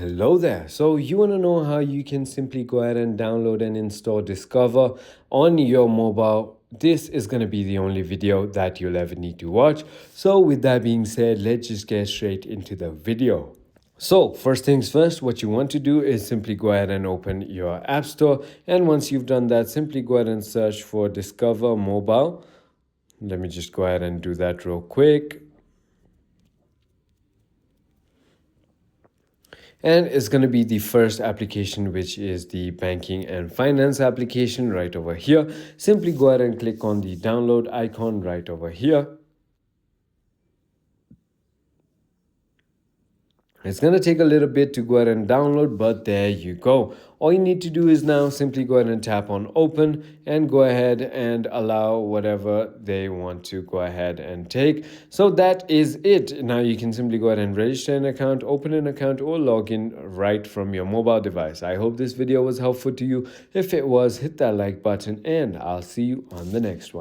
Hello there. So you want to know how you can simply go ahead and download and install Discover on your mobile. This is going to be the only video that you'll ever need to watch. So with that being said, let's just get straight into the video. So first things first, what you want to do is simply go ahead and open your App Store. And once you've done that, simply go ahead and search for Discover Mobile. Let me just go ahead and do that real quick. And it's going to be the first application, which is the banking and finance application right over here. Simply go ahead and click on the download icon right over here. It's going to take a little bit to go ahead and download, but there you go. All you need to do is now simply go ahead and tap on open and go ahead and allow whatever they want to go ahead and take. So that is it. Now you can simply go ahead and register an account, open an account, or log in right from your mobile device. I hope this video was helpful to you. If it was, hit that like button and I'll see you on the next one.